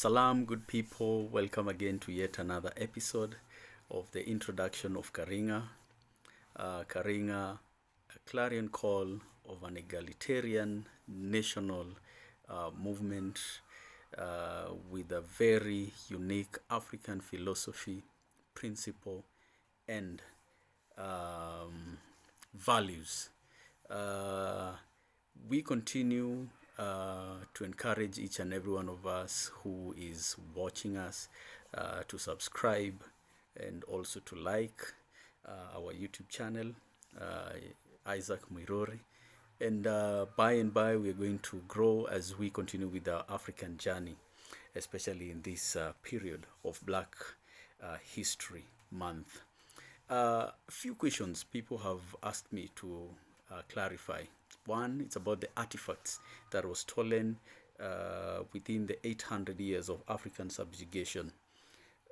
Salam, good people. Welcome again to yet another episode of the introduction of Karinga. Karinga, a clarion call of an egalitarian national movement with a very unique African philosophy, principle, and values. Uh, we continue to encourage each and every one of us who is watching us to subscribe and also to like our YouTube channel, Isaac Mwirori. And by and by, we're going to grow as we continue with our African journey, especially in this period of Black History Month. A few questions people have asked me to clarify. One, it's about the artifacts that was stolen within the 800 years of African subjugation.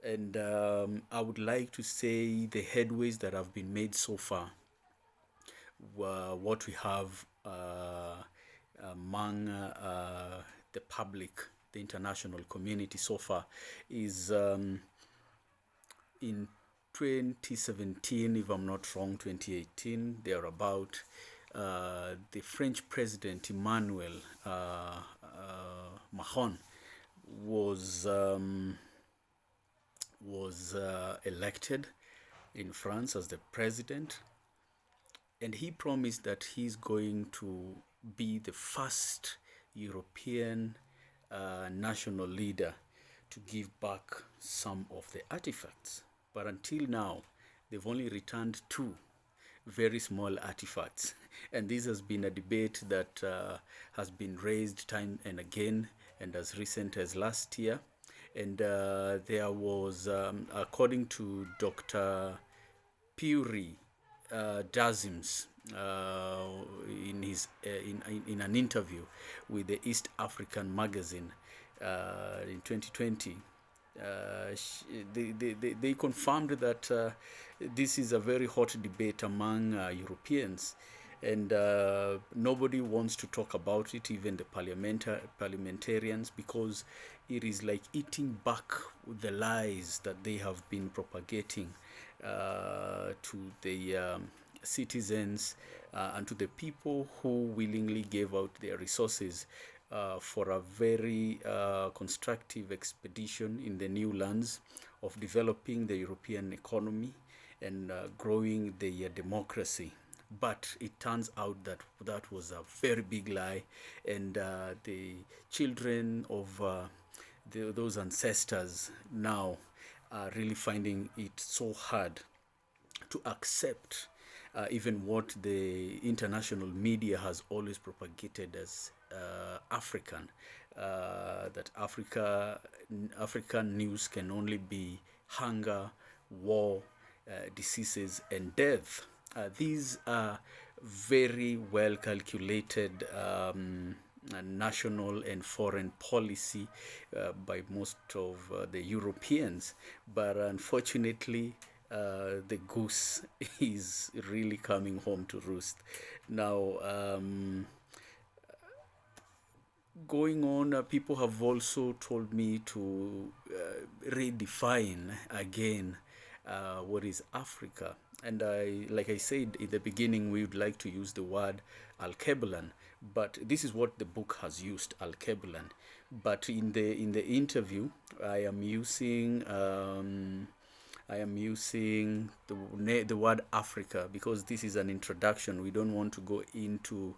And I would like to say the headways that have been made so far, what we have among the public, the international community so far, is in 2017, if I'm not wrong, 2018, thereabout, the French president Emmanuel Macron was elected in France as the president, and he promised that he's going to be the first European national leader to give back some of the artifacts. But until now, they've only returned two very small artifacts. And this has been a debate that has been raised time and again, and as recent as last year. And there was, according to Dr. Puri Dazims, in his in an interview with the East African magazine in 2020, they confirmed that this is a very hot debate among Europeans, and nobody wants to talk about it, even the parliamentarians, because it is like eating back the lies that they have been propagating to the citizens and to the people who willingly gave out their resources for a very constructive expedition in the new lands of developing the European economy and growing the democracy. But it turns out that that was a very big lie, and the children of those ancestors now are really finding it so hard to accept even what the international media has always propagated as African, that African news can only be hunger, war, diseases, and death. These are very well calculated national and foreign policy by most of the Europeans, but unfortunately the goose is really coming home to roost. Now, going on, people have also told me to redefine again what is Africa. And like I said in the beginning, we would like to use the word Alkebulan, but this is what the book has used, Alkebulan. But in the interview, I am using the word Africa because this is an introduction. We don't want to go into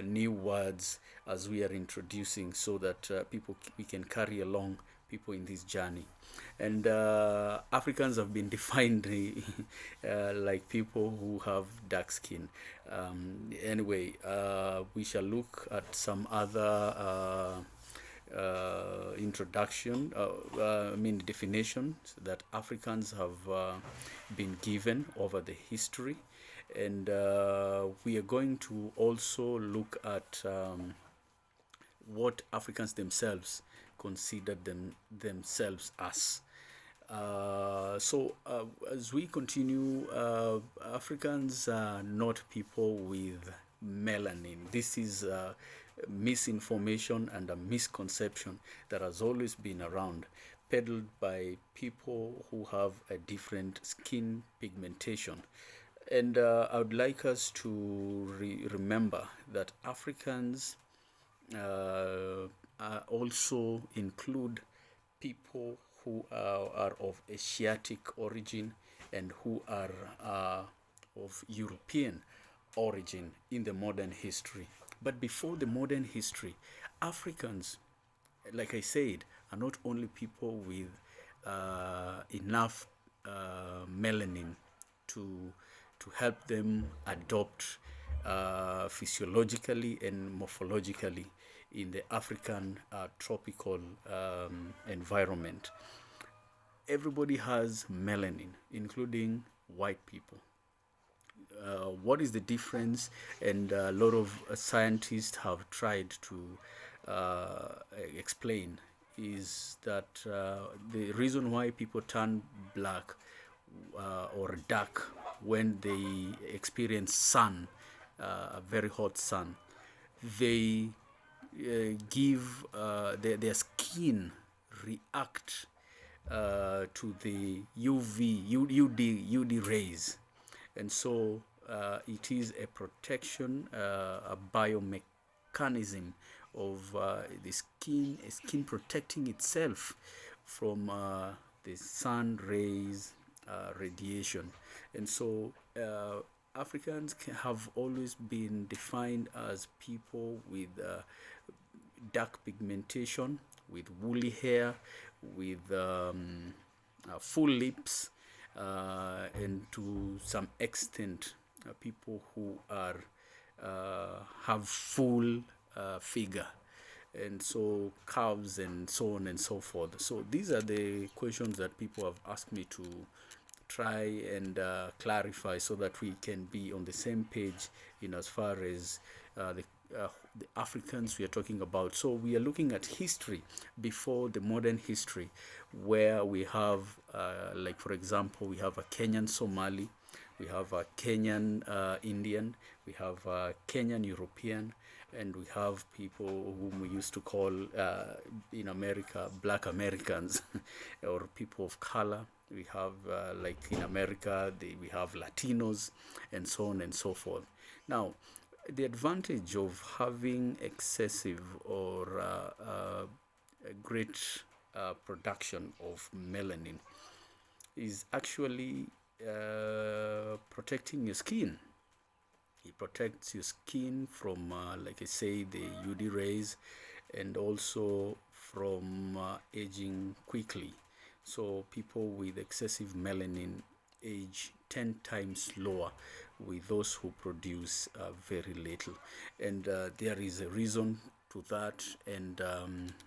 new words as we are introducing, so that we can carry along people in this journey. And Africans have been defined like people who have dark skin. Anyway, we shall look at some other definitions that Africans have been given over the history. And we are going to also look at what Africans themselves consider themselves as. So as we continue, Africans are not people with melanin. This is misinformation and a misconception that has always been around, peddled by people who have a different skin pigmentation. And I would like us to remember that Africans also include people who are of Asiatic origin and who are of European origin in the modern history. But before the modern history, Africans, like I said, are not only people with enough melanin to help them adopt physiologically and morphologically in the African tropical environment. Everybody has melanin, including white people. What is the difference? And a lot of scientists have tried to explain is that the reason why people turn black or dark when they experience sun, a very hot sun, they give their skin react to the UD rays, and so it is a protection, a biomechanism of the skin protecting itself from the sun rays radiation. And so Africans have always been defined as people with dark pigmentation, with woolly hair, with full lips, and to some extent, people who are have full figure, and so curves and so on and so forth. So these are the questions that people have asked me to try and clarify so that we can be on the same page in as far as the Africans we are talking about. So we are looking at history before the modern history, where we have, like for example, we have a Kenyan Somali, we have a Kenyan Indian, we have a Kenyan European, and we have people whom we used to call in America Black Americans or people of color. We have like in America we have Latinos and so on and so forth. Now, the advantage of having excessive or a great production of melanin is actually protecting your skin. It protects your skin from, like I say, the UD rays, and also from aging quickly. So people with excessive melanin age 10 times lower with those who produce very little. And there is a reason to that, and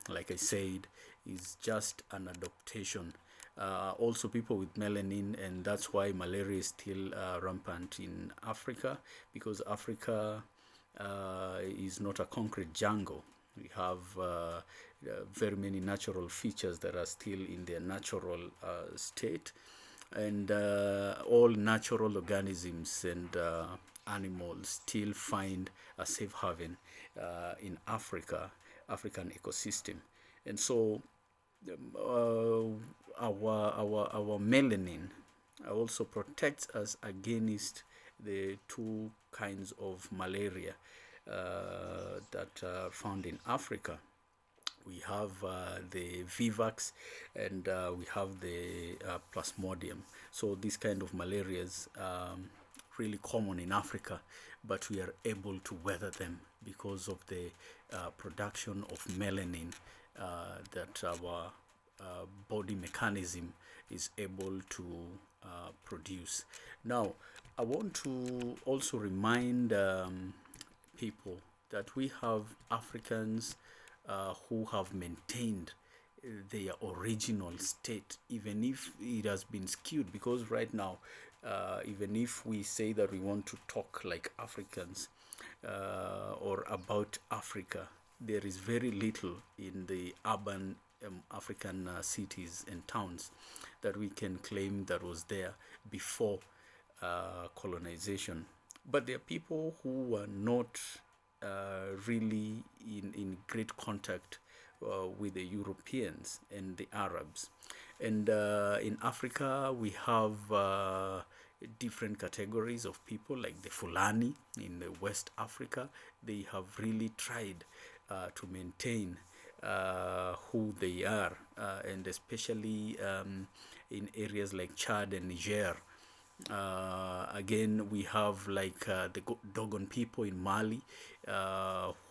like I said, is just an adaptation. Also people with melanin, and that's why malaria is still rampant in Africa, because Africa is not a concrete jungle. We have very many natural features that are still in their natural state, and all natural organisms and animals still find a safe haven in African ecosystem. And so our melanin also protects us against the two kinds of malaria that are found in Africa. We have the Vivax, and we have the Plasmodium. So these kind of malarias really common in Africa, but we are able to weather them because of the production of melanin that our body mechanism is able to produce. Now, I want to also remind people that we have Africans who have maintained their original state, even if it has been skewed, because right now, even if we say that we want to talk like Africans or about Africa, there is very little in the urban African cities and towns that we can claim that was there before colonization. But there are people who were not really in great contact with the Europeans and the Arabs. And in Africa, we have different categories of people, like the Fulani in the West Africa. They have really tried to maintain who they are, and especially in areas like Chad and Niger. Again, we have like the Dogon people in Mali,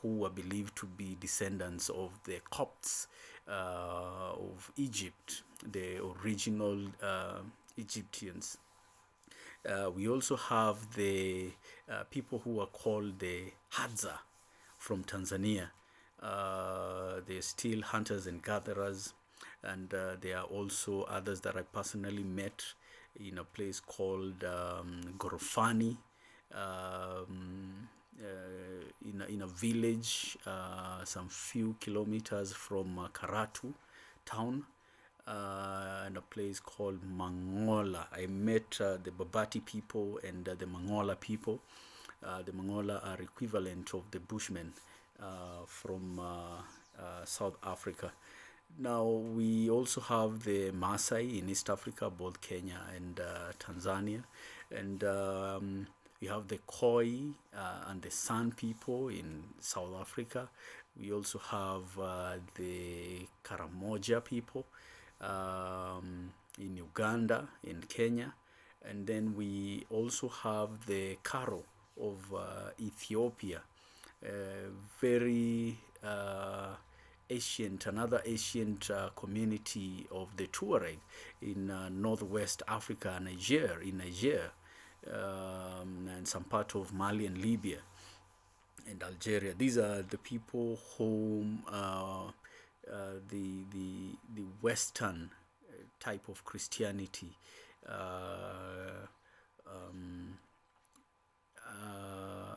who are believed to be descendants of the Copts of Egypt, the original Egyptians. We also have the people who are called the Hadza from Tanzania. They're still hunters and gatherers, and there are also others that I personally met in a place called Gorofani, in a village some few kilometers from Karatu town, and a place called Mangola. I met the Babati people and the Mangola people. The Mangola are equivalent of the Bushmen from South Africa. Now, we also have the Maasai in East Africa, both Kenya and Tanzania. And we have the Khoi and the San people in South Africa. We also have the Karamoja people in Uganda, in Kenya. And then we also have the Karo of Ethiopia, very another ancient community of the Tuareg in northwest Africa, Niger, and some part of Mali and Libya and Algeria. These are the people whom the Western type of Christianity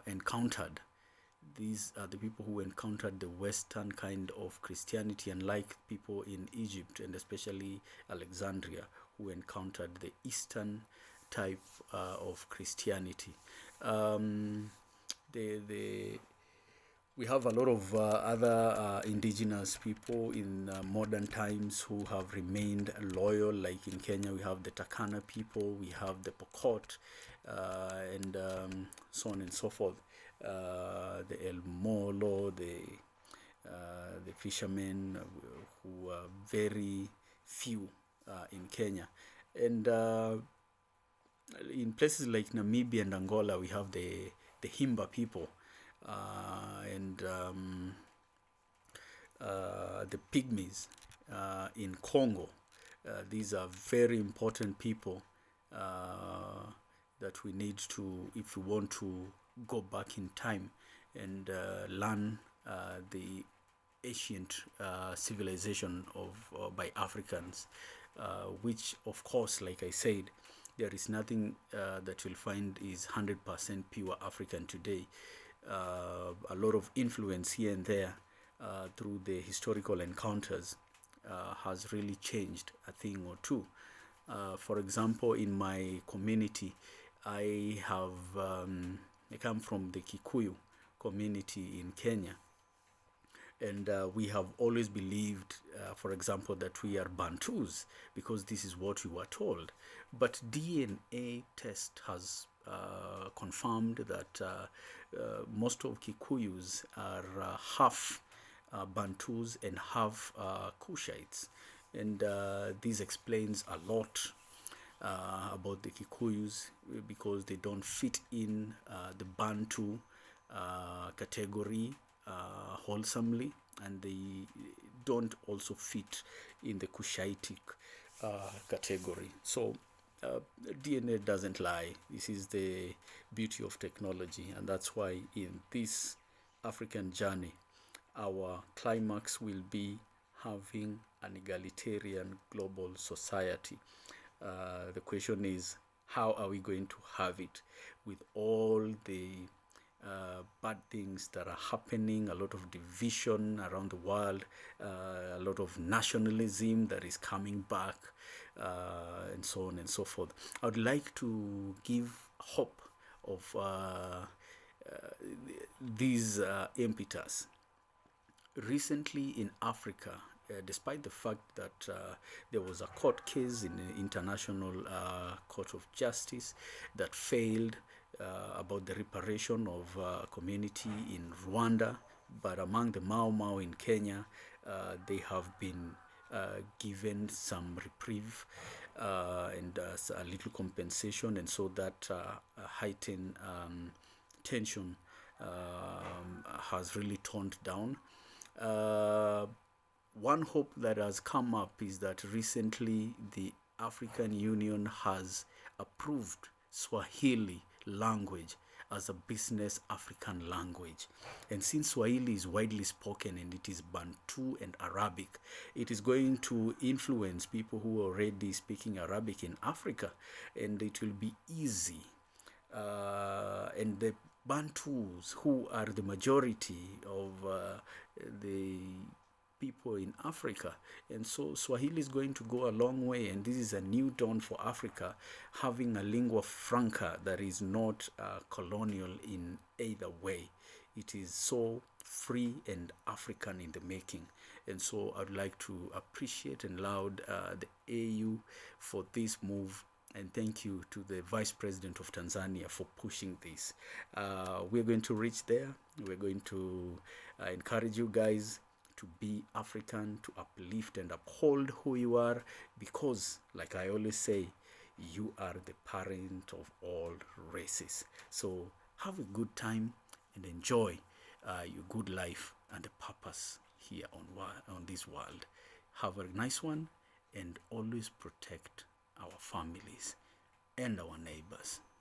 encountered. These are the people who encountered the Western kind of Christianity, unlike people in Egypt and especially Alexandria, who encountered the Eastern type of Christianity. We have a lot of other indigenous people in modern times who have remained loyal. Like in Kenya, we have the Turkana people, we have the Pokot, and so on and so forth. The El Molo, the fishermen, who are very few in Kenya. And in places like Namibia and Angola, we have the Himba people, and the Pygmies in Congo. These are very important people that we need to, if we want to go back in time and learn the ancient civilization of by Africans, which of course, like I said, there is nothing that you'll find is 100% pure African today. A lot of influence here and there through the historical encounters has really changed a thing or two. For example, in my community, I come from the Kikuyu community in Kenya, and we have always believed, for example, that we are Bantus because this is what we were told. But DNA test has confirmed that most of Kikuyus are half Bantus and half Kushites. And this explains a lot about the Kikuyus, because they don't fit in the Bantu category wholesomely, and they don't also fit in the Kushitic category. So DNA doesn't lie. This is the beauty of technology, and that's why in this African journey, our climax will be having an egalitarian global society. The question is, how are we going to have it with all the bad things that are happening, a lot of division around the world, a lot of nationalism that is coming back, and so on and so forth. I would like to give hope of these impetus. Recently in Africa, despite the fact that there was a court case in the International Court of Justice that failed about the reparation of a community in Rwanda, but among the Mau Mau in Kenya, they have been given some reprieve and a little compensation, and so that heightened tension has really toned down. Uh, One hope that has come up is that recently the African Union has approved Swahili language as a business African language. And since Swahili is widely spoken and it is Bantu and Arabic, it is going to influence people who are already speaking Arabic in Africa, and it will be easy. And the Bantus, who are the majority of the people in Africa. And so Swahili is going to go a long way, and this is a new dawn for Africa, having a lingua franca that is not colonial in either way. It is so free and African in the making. And so I'd like to appreciate and laud the AU for this move, and thank you to the Vice President of Tanzania for pushing this. We're going to reach there. We're going to encourage you guys to be African, to uplift and uphold who you are, because, like I always say, you are the parent of all races. So have a good time and enjoy your good life and the purpose here on this world. Have a nice one, and always protect our families and our neighbors.